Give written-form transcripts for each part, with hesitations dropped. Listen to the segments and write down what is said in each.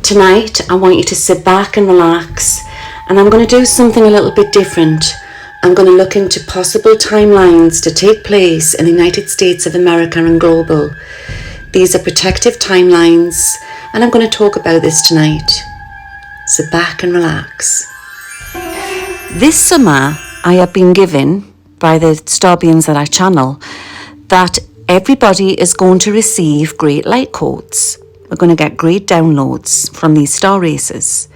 Tonight, I want you to sit back and relax, and I'm going to do something a little bit different. I'm going to look into possible timelines to take place in the United States of America and global. These are protective timelines, and I'm going to talk about this tonight. Sit back and relax. This summer, I have been given by the star beings that I channel that everybody is going to receive great light codes. We're going to get great downloads from these star races.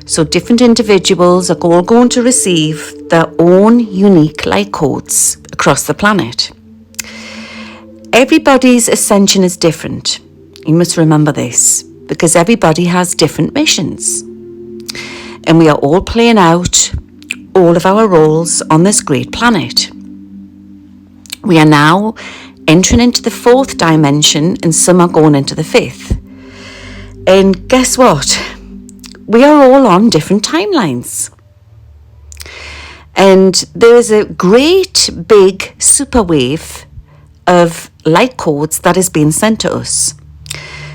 So different individuals are all going to receive their own unique light codes across the planet. Everybody's ascension is different. You must remember this, because everybody has different missions. And we are all playing out all of our roles on this great planet. We are now entering into the 4th dimension, and some are going into the 5th. And guess what? We are all on different timelines. And there is a great big super wave of light codes that is being sent to us.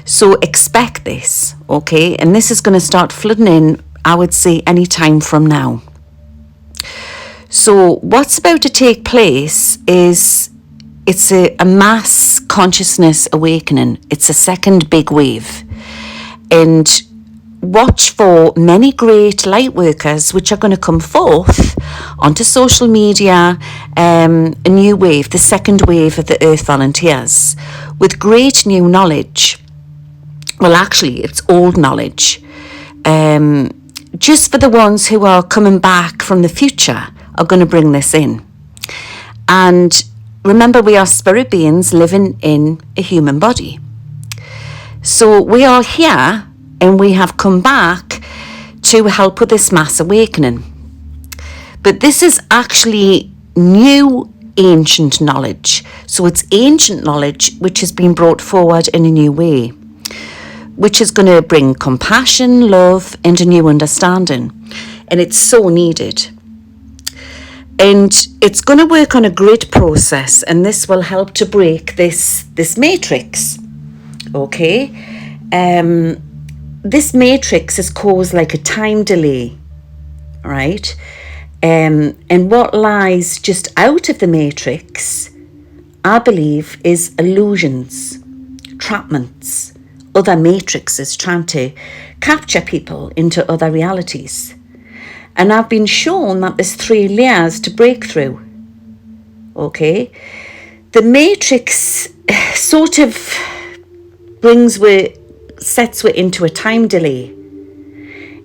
So expect this, okay? And this is going to start flooding in, I would say, any time from now. So what's about to take place is it's a mass consciousness awakening. It's a second big wave. And watch for many great light workers which are going to come forth onto social media, a new wave, the second wave of the Earth Volunteers, with great new knowledge. Well, actually, it's old knowledge. Just for the ones who are coming back from the future are going to bring this in. And remember, we are spirit beings living in a human body. So we are here and we have come back to help with this mass awakening. But this is actually new ancient knowledge. So it's ancient knowledge which has been brought forward in a new way, which is going to bring compassion, love, and a new understanding. And it's so needed. And it's going to work on a grid process, and this will help to break this matrix. Okay? This matrix is caused like a time delay, right? And what lies just out of the matrix, I believe, is illusions, trapments, other matrices trying to capture people into other realities. And I've been shown that there's 3 layers to break through. Okay? The matrix sort of sets you into a time delay.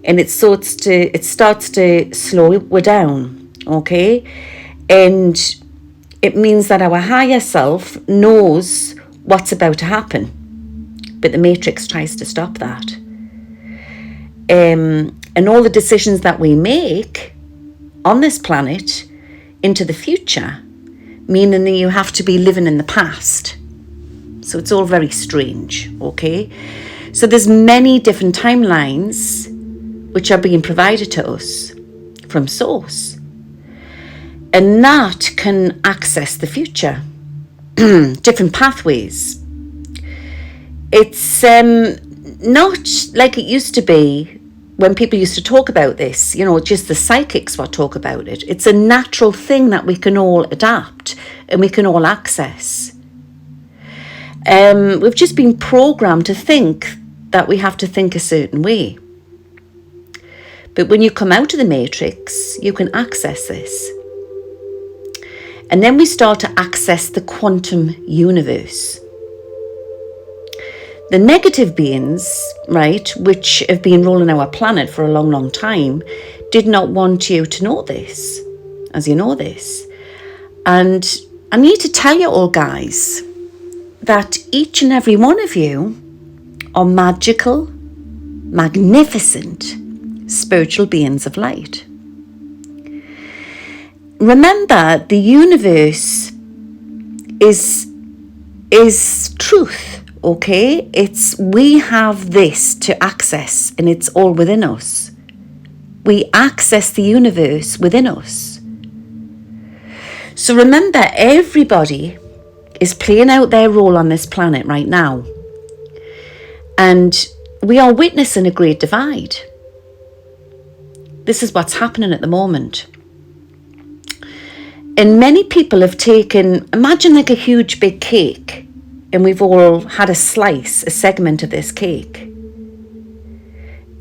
And it starts to slow you down. Okay? And it means that our higher self knows what's about to happen. But the matrix tries to stop that. And all the decisions that we make on this planet into the future, meaning that you have to be living in the past. So it's all very strange, okay? So there's many different timelines which are being provided to us from Source. And that can access the future. Different pathways. It's not like it used to be when people used to talk about this, just the psychics would talk about it. It's a natural thing that we can all adapt and we can all access. We've just been programmed to think that we have to think a certain way. But when you come out of the matrix, you can access this. And then we start to access the quantum universe. The negative beings, right, which have been ruling our planet for a long, long time, did not want you to know this, as you know this. And I need to tell you all, guys, that each and every one of you are magical, magnificent, spiritual beings of light. Remember, the universe is truth. Okay, we have this to access, and it's all within us. We access the universe within us. So remember, everybody is playing out their role on this planet right now. And we are witnessing a great divide. This is what's happening at the moment. And many people have taken, imagine like a huge big cake, and we've all had a slice, a segment of this cake.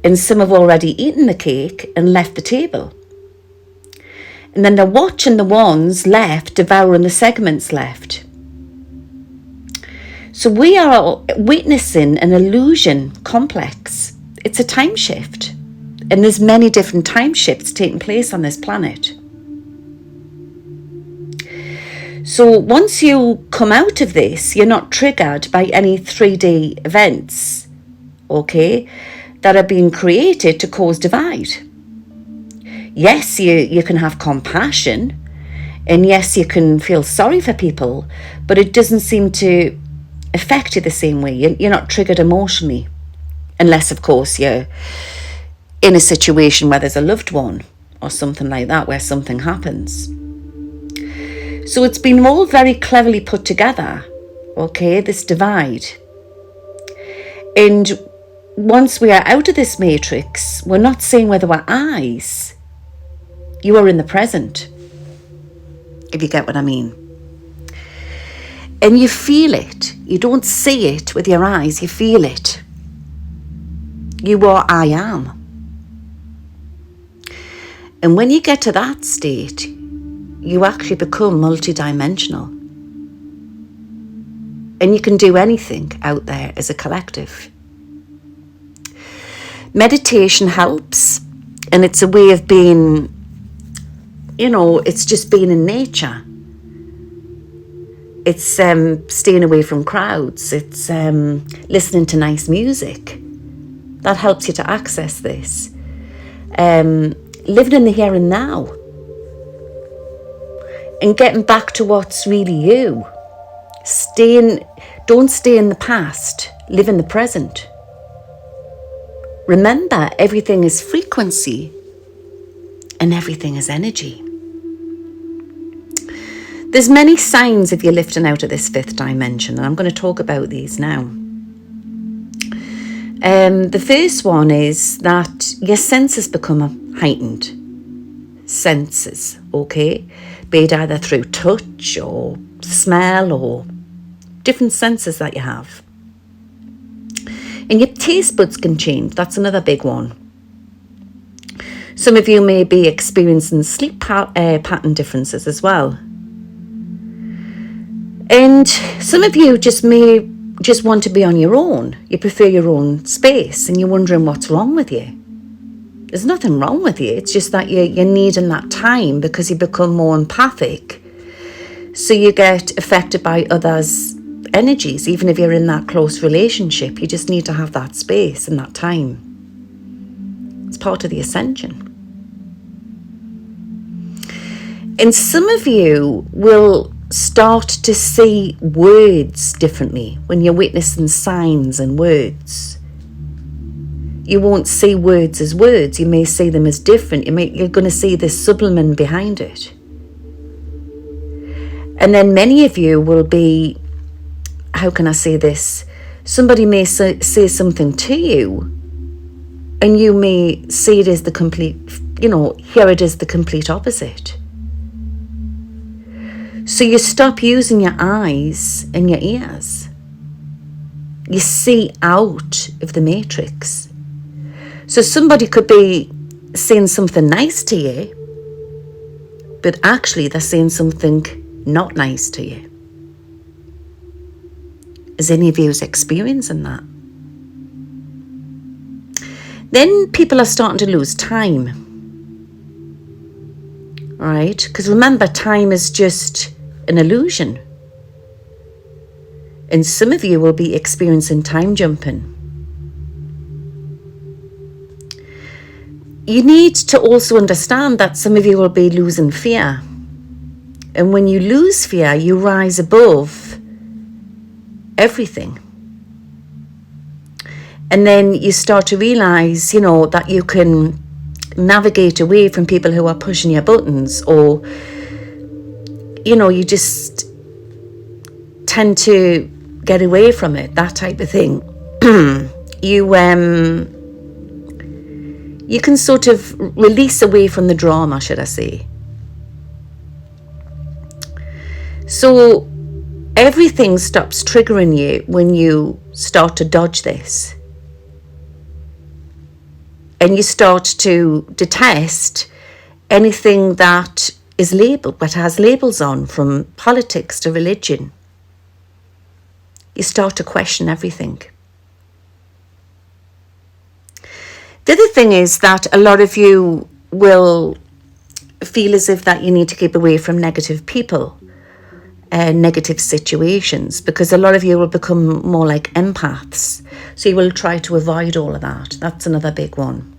And some have already eaten the cake and left the table. And then they're watching the ones left devouring the segments left. So we are witnessing an illusion complex. It's a time shift. And there's many different time shifts taking place on this planet. So once you come out of this, you're not triggered by any 3D events, okay, that are being created to cause divide. Yes, you can have compassion, and yes, you can feel sorry for people, but it doesn't seem to affect you the same way. You're not triggered emotionally, unless, of course, you're in a situation where there's a loved one or something like that, where something happens. So it's been all very cleverly put together, okay, this divide. And once we are out of this matrix, we're not seeing with our eyes. You are in the present, if you get what I mean. And you feel it. You don't see it with your eyes, you feel it. You are I am. And when you get to that state, you actually become multidimensional. And you can do anything out there as a collective. Meditation helps, and it's a way of being, it's just being in nature. It's staying away from crowds. It's listening to nice music. That helps you to access this. Living in the here and now. And getting back to what's really you. Don't stay in the past. Live in the present. Remember, everything is frequency and everything is energy. There's many signs if you're lifting out of this fifth dimension, and I'm going to talk about these now. The first one is that your senses become heightened. Senses, okay? Be it either through touch or smell or different senses that you have. And your taste buds can change. That's another big one. Some of you may be experiencing sleep pattern differences as well. And some of you may just want to be on your own. You prefer your own space and you're wondering what's wrong with you. There's nothing wrong with you. It's just that you're needing that time because you become more empathic. So you get affected by others' energies. Even if you're in that close relationship, you just need to have that space and that time. It's part of the ascension. And some of you will start to see words differently when you're witnessing signs and words. You won't see words as words. You may see them as different. You're going to see this subliminal behind it. And then many of you will be, how can I say this? Somebody may say something to you, and you may see it as the complete, here it is the complete opposite. So you stop using your eyes and your ears. You see out of the matrix. So somebody could be saying something nice to you, but actually they're saying something not nice to you. Is any of you experiencing that? Then people are starting to lose time. Right? Because remember, time is just an illusion. And some of you will be experiencing time jumping. You need to also understand that some of you will be losing fear. And when you lose fear, you rise above everything. And then you start to realize, that you can navigate away from people who are pushing your buttons, or, you just tend to get away from it, that type of thing. you can sort of release away from the drama, should I say. So everything stops triggering you when you start to dodge this. And you start to detest anything that is labelled, that has labels on, from politics to religion. You start to question everything. The other thing is that a lot of you will feel as if that you need to keep away from negative people, negative situations, because a lot of you will become more like empaths. So you will try to avoid all of that. That's another big one.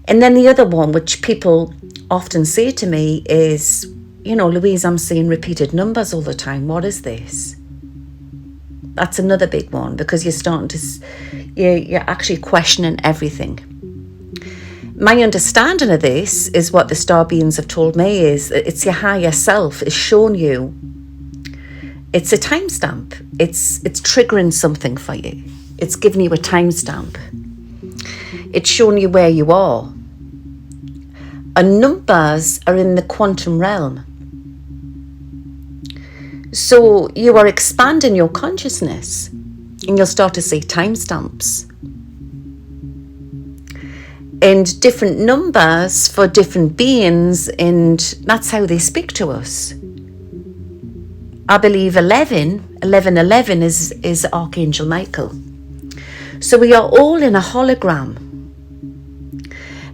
And then the other one, which people often say to me is, you know, Louise, I'm seeing repeated numbers all the time. What is this? That's another big one, because you're starting to, you're actually questioning everything. My understanding of this is what the star beings have told me is that it's your higher self is showing you. It's a timestamp. It's triggering something for you. It's giving you a timestamp. It's showing you where you are. And numbers are in the quantum realm. So you are expanding your consciousness, and you'll start to see timestamps. And different numbers for different beings, and that's how they speak to us. I believe 11 is Archangel Michael. So we are all in a hologram.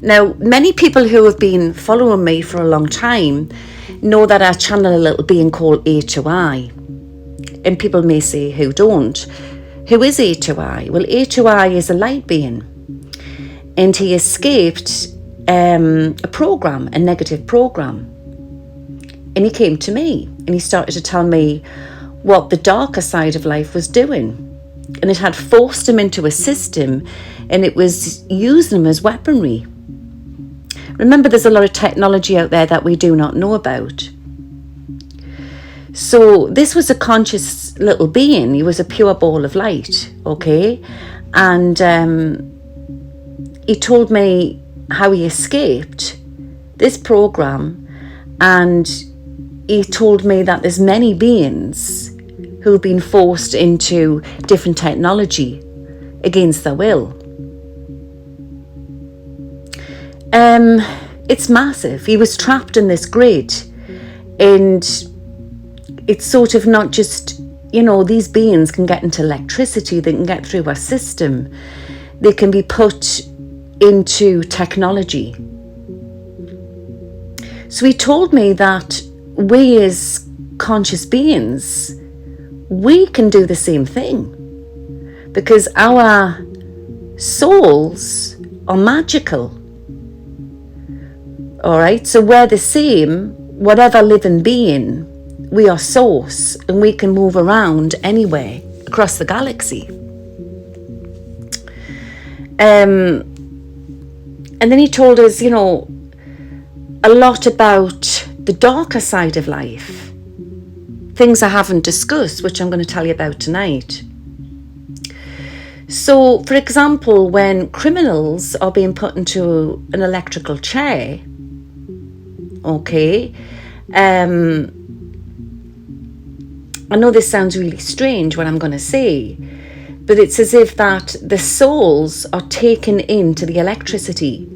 Now, many people who have been following me for a long time know that I channel a little being called A2I. And people may say, who don't? Who is A2I? Well, A2I is a light being. And he escaped a program, a negative program. And he came to me and he started to tell me what the darker side of life was doing. And it had forced him into a system, and it was using him as weaponry. Remember, there's a lot of technology out there that we do not know about. So this was a conscious little being. He was a pure ball of light, okay? And he told me how he escaped this program, and he told me that there's many beings who've been forced into different technology against their will. It's massive. He was trapped in this grid, and it's sort of not just, you know, these beings can get into electricity, they can get through our system, they can be put into technology. So he told me that we as conscious beings, we can do the same thing, because our souls are magical. All right, so we're the same, whatever living being, we are source, and we can move around anywhere across the galaxy. And then he told us, you know, a lot about the darker side of life, things I haven't discussed, which I'm going to tell you about tonight. So, for example, when criminals are being put into an electrical chair, okay, I know this sounds really strange what I'm going to say, but it's as if that the souls are taken into the electricity.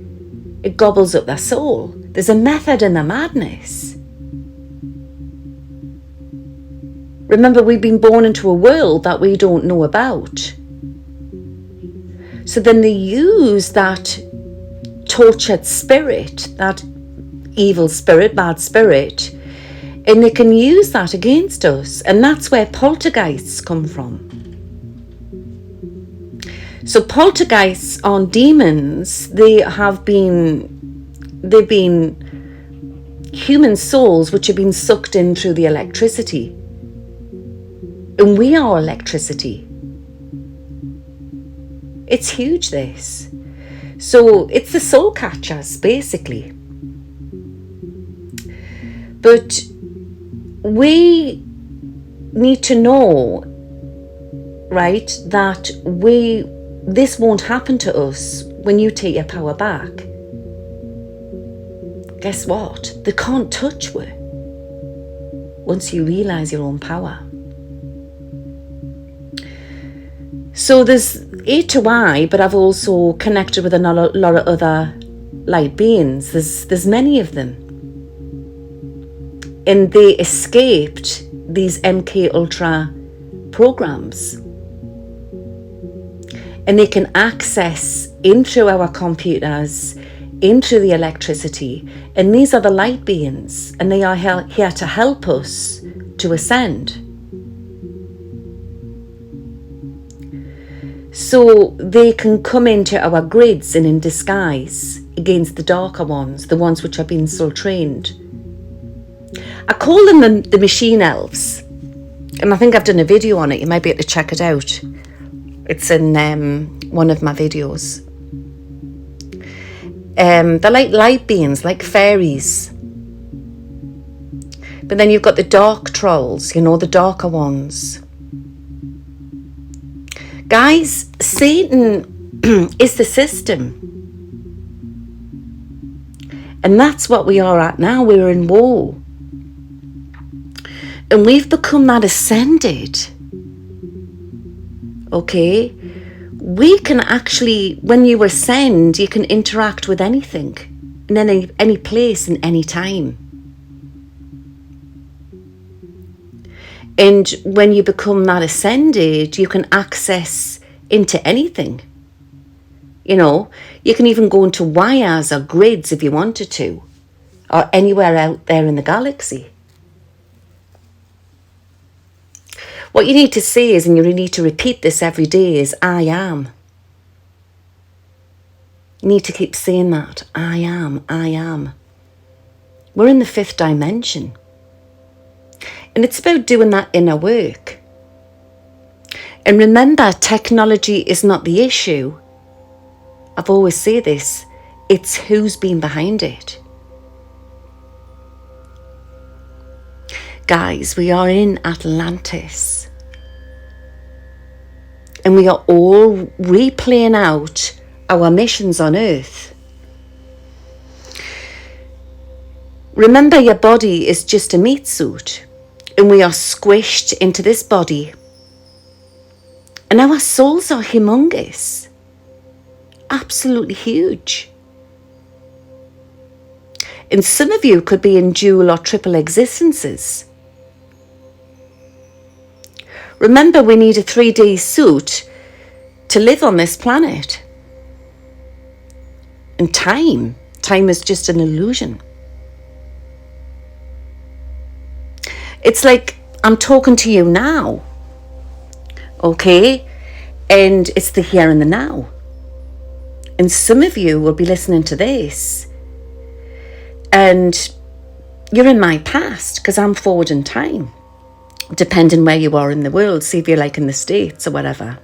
It gobbles up their soul. There's a method in the madness. Remember, we've been born into a world that we don't know about. So then they use that tortured spirit, that evil spirit, bad spirit, and they can use that against us. And that's where poltergeists come from. So poltergeists aren't demons. They've been human souls which have been sucked in through the electricity. And we are electricity. It's huge, this. So it's the soul catchers, basically. But we need to know, right, that we this won't happen to us when you take your power back. Guess what? They can't touch you once you realise your own power. So there's A to I, but I've also connected with a lot of other light beings. There's many of them. And they escaped these MK Ultra programs. And they can access in through our computers, in through the electricity. And these are the light beings. And they are here to help us to ascend. So they can come into our grids and in disguise against the darker ones, the ones which have been soul trained. I call them the machine elves. And I think I've done a video on it. You might be able to check it out. It's in one of my videos. They're like light beings, like fairies. But then you've got the dark trolls, you know, the darker ones. Guys, Satan is the system. And that's what we are at now. We're in war. And we've become that ascended. Okay? We can actually, when you ascend, you can interact with anything. In any place, in any time. And when you become that ascended, you can access into anything. You know, you can even go into wires or grids if you wanted to, or anywhere out there in the galaxy. What you need to say is, and you need to repeat this every day, is I am. You need to keep saying that. I am, I am. We're in the 5th dimension. And it's about doing that inner work. And remember, technology is not the issue. I've always said this. It's who's been behind it. Guys, we are in Atlantis. And we are all replaying out our missions on Earth. Remember, your body is just a meat suit. And we are squished into this body. And our souls are humongous. Absolutely huge. And some of you could be in dual or triple existences. Remember, we need a 3D suit to live on this planet. And time is just an illusion. It's like I'm talking to you now. Okay? And it's the here and the now. And some of you will be listening to this. And you're in my past, because I'm forward in time. Depending where you are in the world. See if you're like in the States or whatever.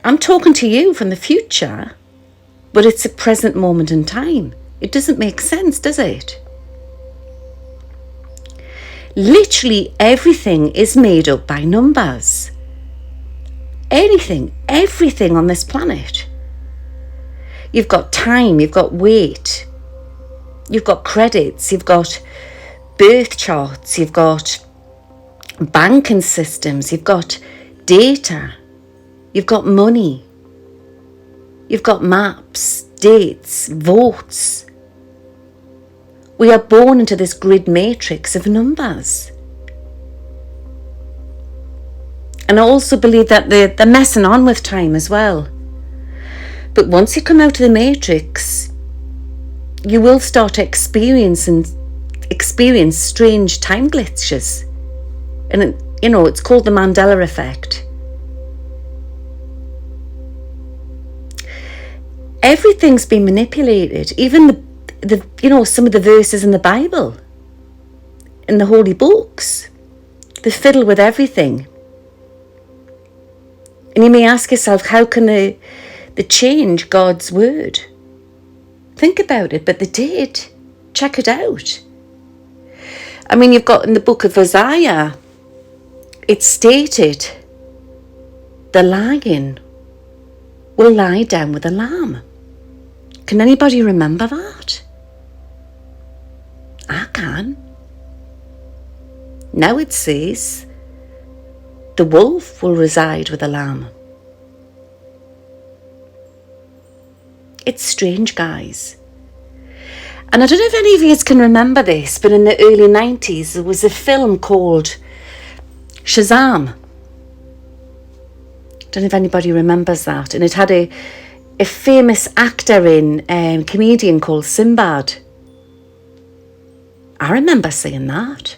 I'm talking to you from the future. But it's a present moment in time. It doesn't make sense, does it? Literally everything is made up by numbers. Anything, everything on this planet. You've got time, you've got weight, you've got credits, you've got birth charts, you've got banking systems, you've got data, you've got money, you've got maps, dates, votes. We are born into this grid matrix of numbers. And I also believe that they're messing on with time as well. But once you come out of the matrix, you will start to experience strange time glitches. And it's called the Mandela effect. Everything's been manipulated, even some of the verses in the Bible, in the holy books. They fiddle with everything. And you may ask yourself, how can they change God's word? Think about it, but they did. Check it out. I mean, you've got in the book of Isaiah, it's stated the lion will lie down with the lamb. Can anybody remember that? I can. Now it says the wolf will reside with the lamb. It's strange, guys. And I don't know if any of you can remember this, but in the early 90s there was a film called Shazam. Don't know if anybody remembers that. And it had a famous actor in, comedian called Sinbad. I remember seeing that.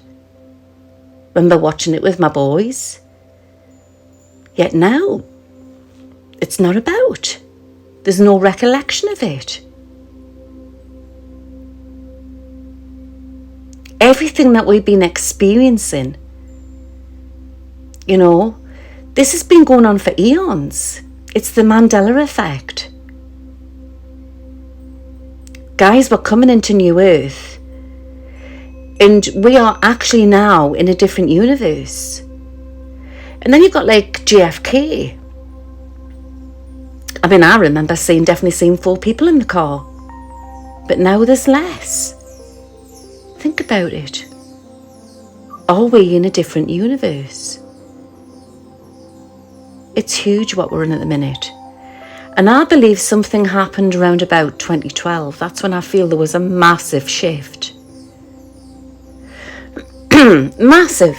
Remember watching it with my boys. Yet now, it's not about. There's no recollection of it. Everything that we've been experiencing, this has been going on for eons. It's the Mandela effect. Guys, we're coming into New Earth. And we are actually now in a different universe. And then you've got like JFK. I mean, I remember definitely seeing 4 people in the car. But now there's less. Think about it. Are we in a different universe? It's huge what we're in at the minute. And I believe something happened around about 2012. That's when I feel there was a massive shift. Massive.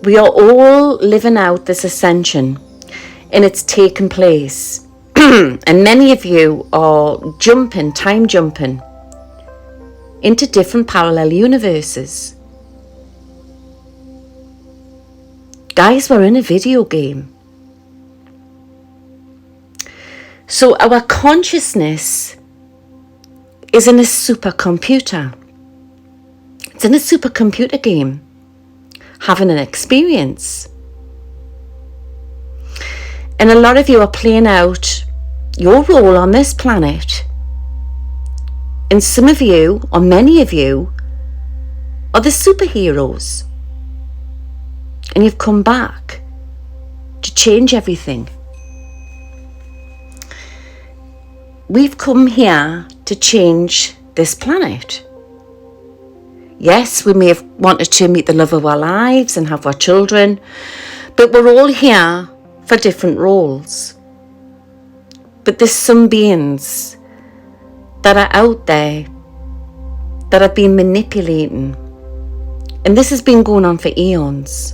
We are all living out this ascension, and it's taken place. And many of you are time jumping into different parallel universes. Guys, we're in a video game. So our consciousness is in a supercomputer. It's in a supercomputer game, having an experience. And a lot of you are playing out your role on this planet. And some of you, or many of you, are the superheroes. And you've come back to change everything. We've come here to change this planet. Yes, we may have wanted to meet the love of our lives and have our children, but we're all here for different roles. But there's some beings that are out there that have been manipulating. And this has been going on for eons.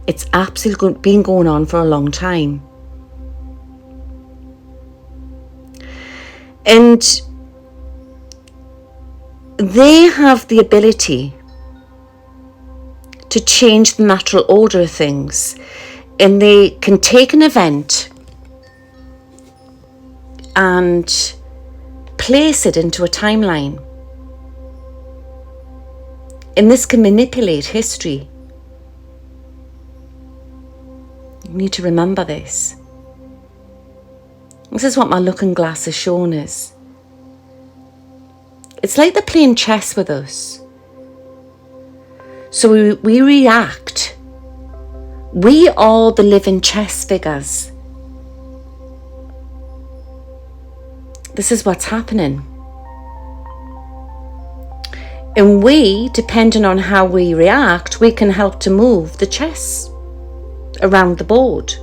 It's absolutely been going on for a long time. And they have the ability to change the natural order of things. And they can take an event and place it into a timeline. And this can manipulate history. You need to remember this. This is what my looking glass has shown us. It's like they're playing chess with us. So we react. We are the living chess figures. This is what's happening. And we, depending on how we react, we can help to move the chess around the board.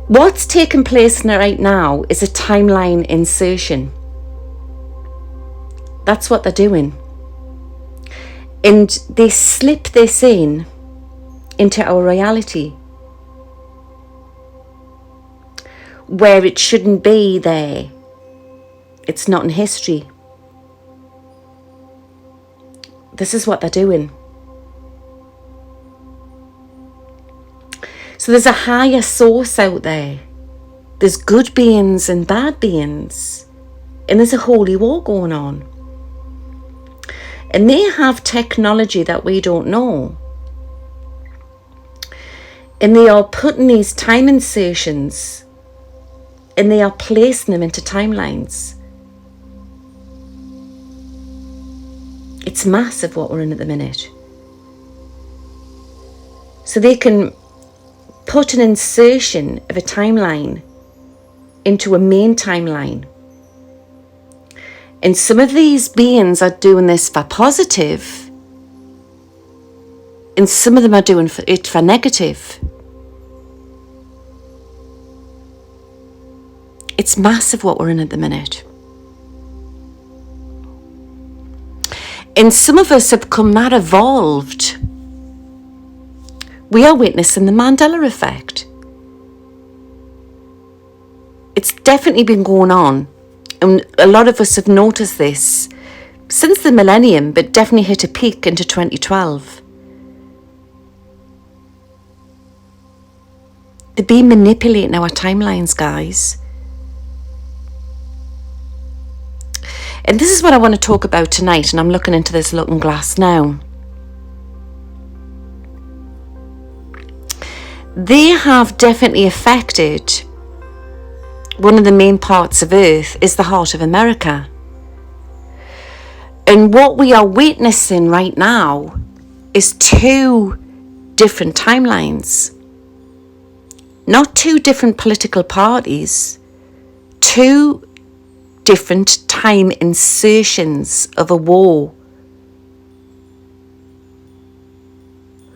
What's taking place right now is a timeline insertion. That's what they're doing. And they slip this into our reality, where it shouldn't be there. It's not in history. This is what they're doing. So there's a higher source out there. There's good beings and bad beings. And there's a holy war going on. And they have technology that we don't know. And they are putting these time insertions and they are placing them into timelines. It's massive what we're in at the minute. So they can put an insertion of a timeline into a main timeline. And some of these beings are doing this for positive, and some of them are doing it for negative. It's massive what we're in at the minute. And some of us have come that evolved. We are witnessing the Mandela effect. It's definitely been going on. And a lot of us have noticed this since the millennium, but definitely hit a peak into 2012. They've been manipulating our timelines, guys. And this is what I want to talk about tonight, and I'm looking into this looking glass now. They have definitely affected one of the main parts of Earth is the heart of America. And what we are witnessing right now is two different timelines. Not two different political parties, two different time insertions of a war.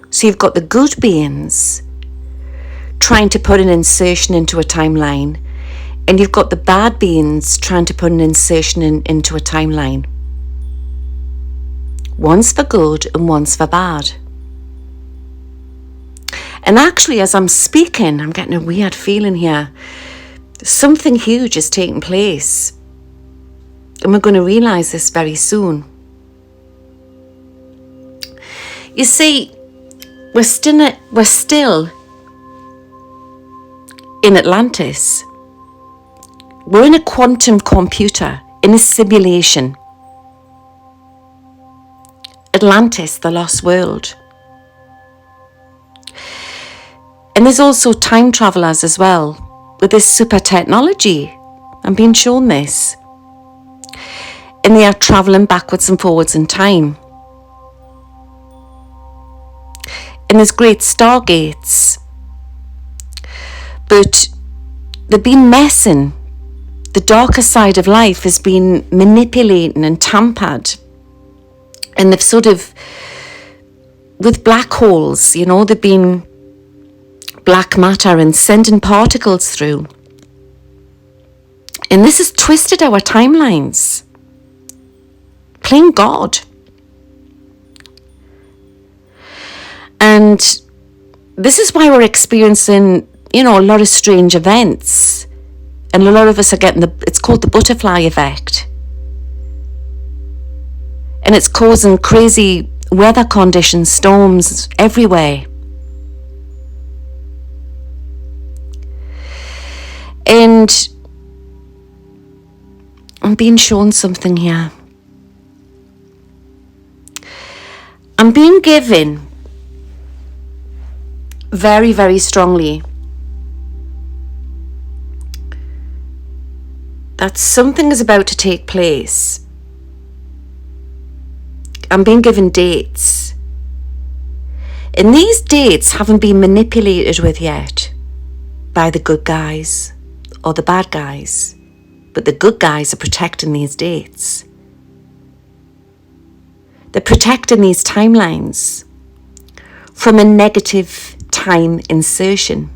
So you've got the good beings trying to put an insertion into a timeline, and you've got the bad beings trying to put an insertion into a timeline. One's for good and one's for bad. And actually, as I'm speaking, I'm getting a weird feeling here. Something huge is taking place. And we're going to realise this very soon. You see, we're still in Atlantis. We're in a quantum computer, in a simulation. Atlantis, the lost world. And there's also time travelers as well, with this super technology. I'm being shown this. And they are travelling backwards and forwards in time. And there's great stargates. But they've been messing. The darker side of life has been manipulating and tampered. And they've sort of, with black holes, you know, they've been black matter and sending particles through. And this has twisted our timelines. Plain God. And this is why we're experiencing, you know, a lot of strange events. And a lot of us are getting it's called the butterfly effect. And it's causing crazy weather conditions, storms everywhere. And I'm being shown something here. I'm being given very, very strongly that something is about to take place. I'm being given dates. And these dates haven't been manipulated with yet by the good guys or the bad guys. But the good guys are protecting these dates. They're protecting these timelines from a negative time insertion.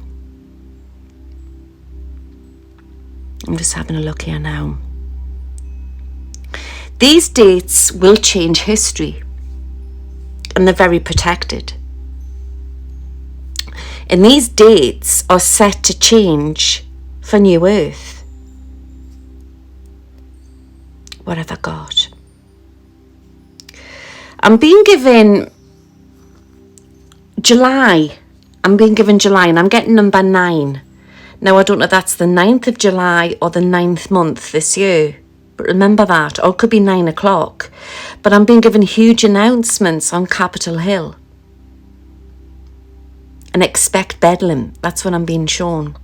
I'm just having a look here now. These dates will change history, and they're very protected. And these dates are set to change for New Earth. What have I got? I'm being given July. I'm being given July, and I'm getting number 9. Now, I don't know if that's the 9th of July or the 9th month this year. But remember that. Or it could be 9 o'clock. But I'm being given huge announcements on Capitol Hill. And expect Bedlam. That's what I'm being shown.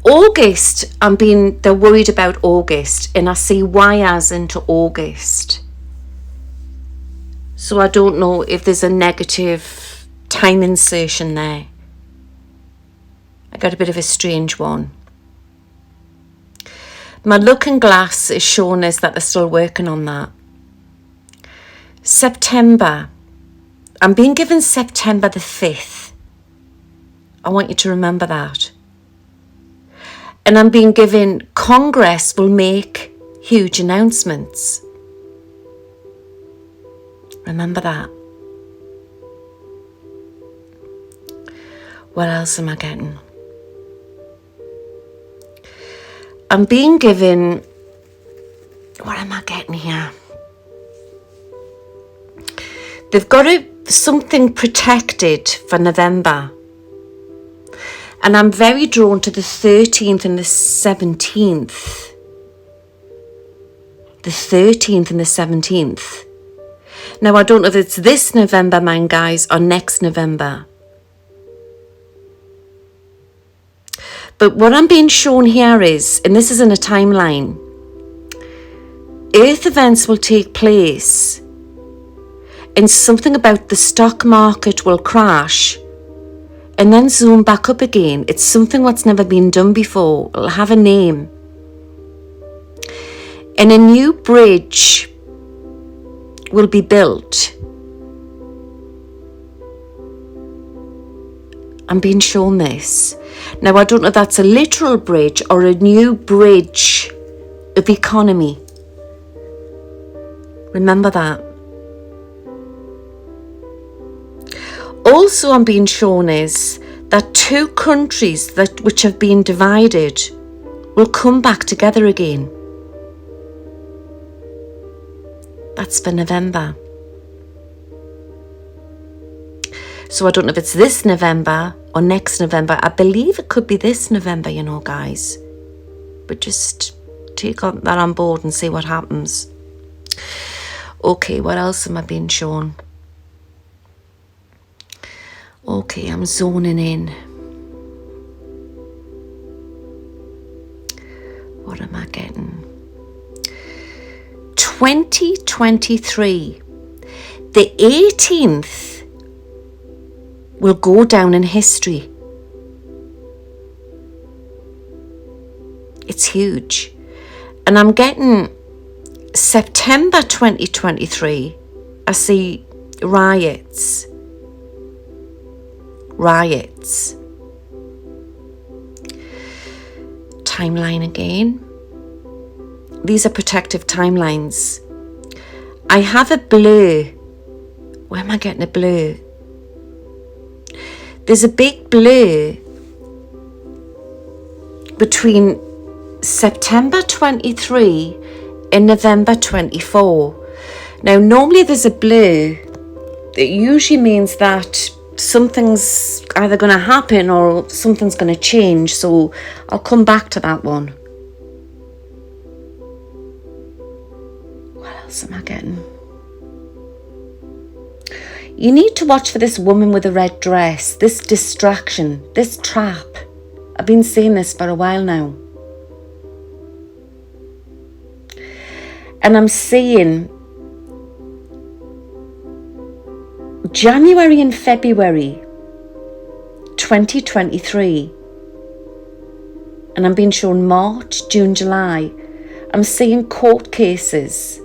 August, they're worried about August. And I see wires into August. So I don't know if there's a negative time insertion there. I got a bit of a strange one. My looking glass is showing us that they're still working on that. September. I'm being given September the 5th. I want you to remember that. And I'm being given Congress will make huge announcements. Remember that. What else am I getting? I'm being given, what am I getting here? They've got something protected for November. And I'm very drawn to the 13th and the 17th. The 13th and the 17th. Now, I don't know if it's this November, mine guys, or next November. But what I'm being shown here is, and this is in a timeline, Earth events will take place and something about the stock market will crash and then zoom back up again. It's something that's never been done before. It'll have a name. And a new bridge will be built. I'm being shown this. Now, I don't know if that's a literal bridge or a new bridge of economy. Remember that. Also, I'm being shown is that two countries which have been divided will come back together again. That's for November. So I don't know if it's this November or next November. I believe it could be this November, you know, guys. But just take that on board and see what happens. Okay, what else am I being shown? Okay, I'm zoning in. What am I getting? 2023. The 18th will go down in history. It's huge. And I'm getting September 2023. I see riots. Timeline again. These are protective timelines. I have a blur. Where am I getting a blur? There's a big blur between September 23 and November 24. Now, normally there's a blur that usually means that something's either going to happen or something's going to change. So I'll come back to that one. What else am I getting? You need to watch for this woman with a red dress, this distraction, this trap. I've been seeing this for a while now. And I'm seeing January and February 2023. And I'm being shown March, June, July. I'm seeing court cases.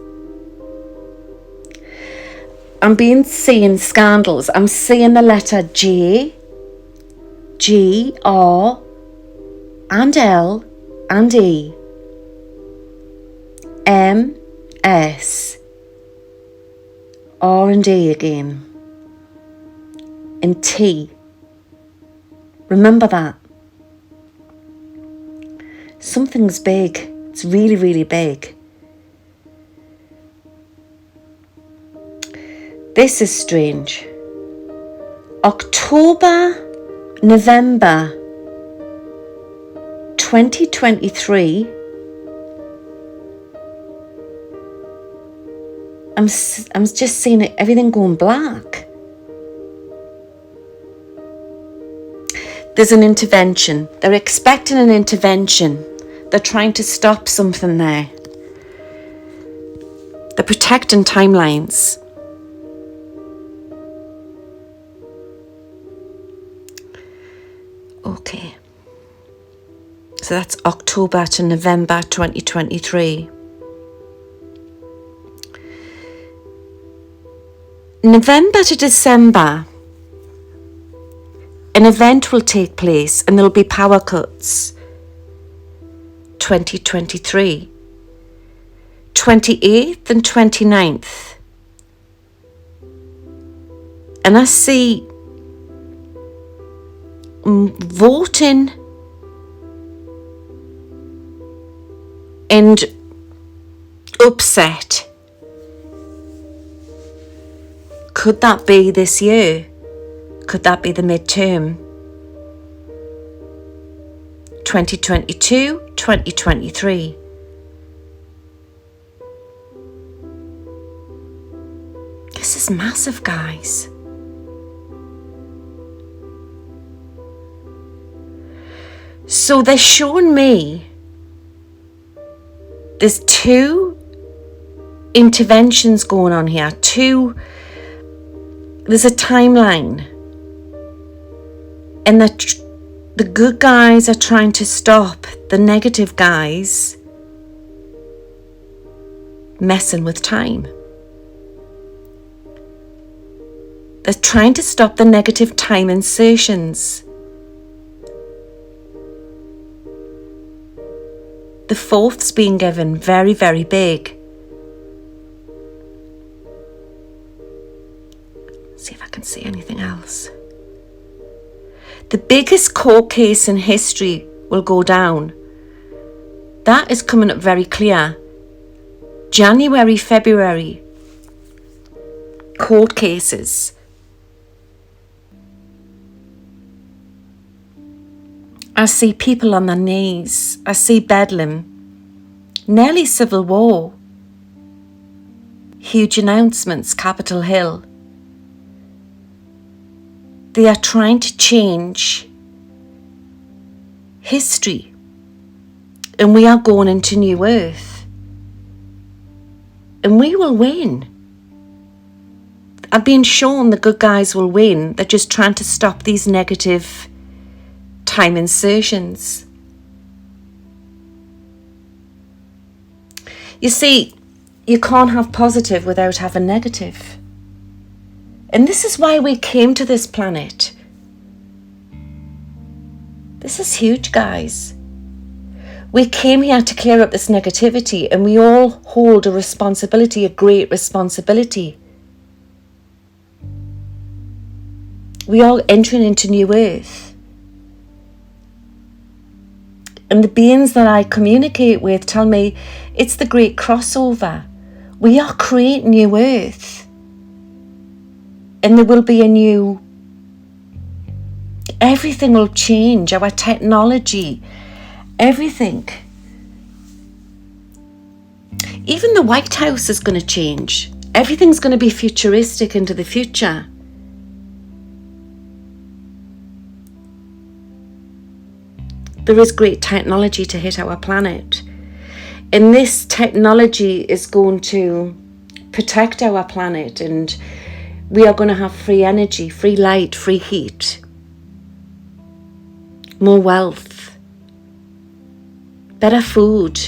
I'm seeing scandals. I'm seeing the letter J, G, R, and L, and E, M, S, R and E again, and T. Remember that. Something's big. It's really, really big. This is strange. October, November 2023. I'm just seeing everything going black. There's an intervention. They're expecting an intervention. They're trying to stop something there. They're protecting timelines. Okay. So that's October to November 2023. November to December, an event will take place and there'll be power cuts. 2023. 28th and 29th. And I see voting and upset. Could that be this year? Could that be the midterm? 2022, 2023. This is massive, guys. So they're showing me there's two interventions going on here. There's a timeline. And the good guys are trying to stop the negative guys messing with time. They're trying to stop the negative time insertions. The fourth's being given very, very big. See if I can see anything else. The biggest court case in history will go down. That is coming up very clear. January, February. Court cases. I see people on their knees. I see bedlam. Nearly civil war. Huge announcements, Capitol Hill. They are trying to change history. And we are going into New Earth. And we will win. I've been shown the good guys will win. They're just trying to stop these negative time insertions. You see, you can't have positive without having negative. And this is why we came to this planet. This is huge, guys. We came here to clear up this negativity, and we all hold a responsibility, a great responsibility. We are entering into New Earth. And the beings that I communicate with tell me it's the great crossover. We are creating New Earth. And there will be a new... Everything will change. Our technology. Everything. Even the White House is going to change. Everything's going to be futuristic into the future. There is great technology to hit our planet. And this technology is going to protect our planet, and we are going to have free energy, free light, free heat, more wealth, better food,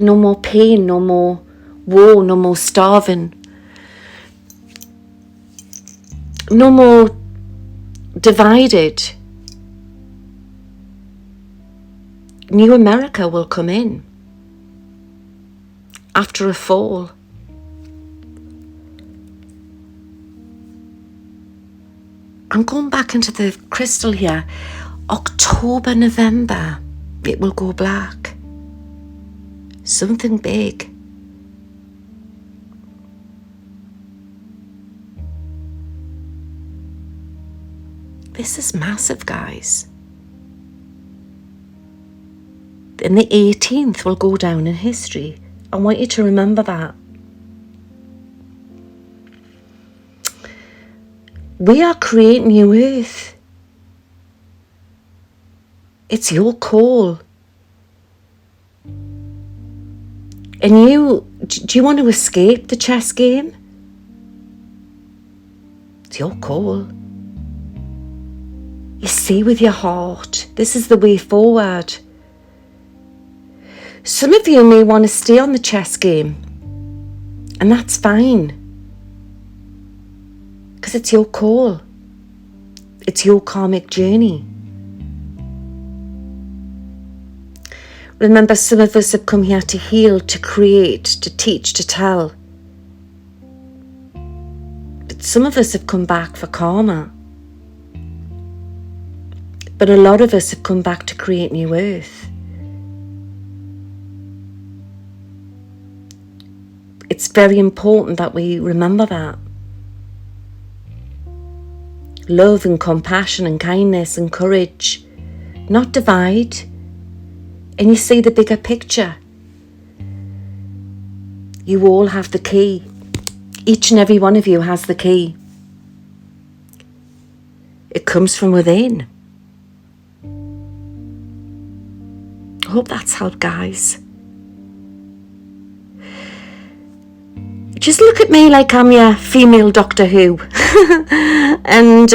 no more pain, no more war, no more starving, no more divided. New America will come in after a fall. I'm going back into the crystal here. October, November, it will go black. Something big. This is massive, guys. And the 18th will go down in history. I want you to remember that. We are creating New Earth. It's your call. And do you want to escape the chess game? It's your call. You see with your heart. This is the way forward. Some of you may want to stay on the chess game, and that's fine, because it's your call. It's your karmic journey. Remember, some of us have come here to heal, to create, to teach, to tell. But some of us have come back for karma. But a lot of us have come back to create new earth. It's very important that we remember that. Love and compassion and kindness and courage, not divide. And you see the bigger picture. You all have the key. Each and every one of you has the key. It comes from within. I hope that's helped, guys. Just look at me like I'm your female Doctor Who. and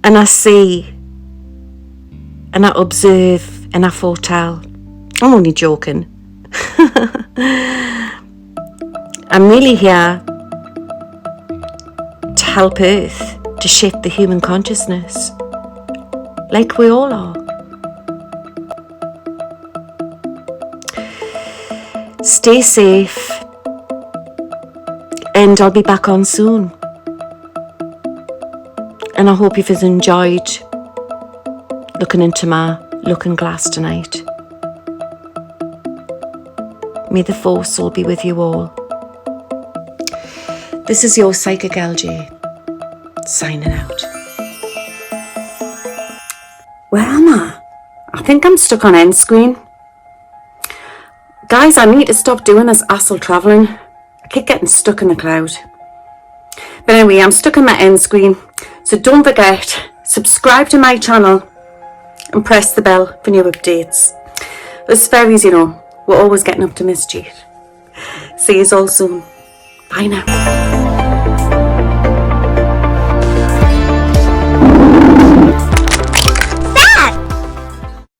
I see, and I observe, and I foretell. I'm only joking. I'm really here to help Earth, to shift the human consciousness, like we all are. Stay safe, and I'll be back on soon. And I hope you've enjoyed looking into my looking glass tonight. May the force all be with you all. This is your PSYCHICLJ signing out. Where am I? I think I'm stuck on end screen. Guys, I need to stop doing this astral travelling. I keep getting stuck in the cloud. But anyway, I'm stuck on my end screen. So don't forget, subscribe to my channel and press the bell for new updates. Us fairies, you know, we're always getting up to mischief. See you all soon. Bye now.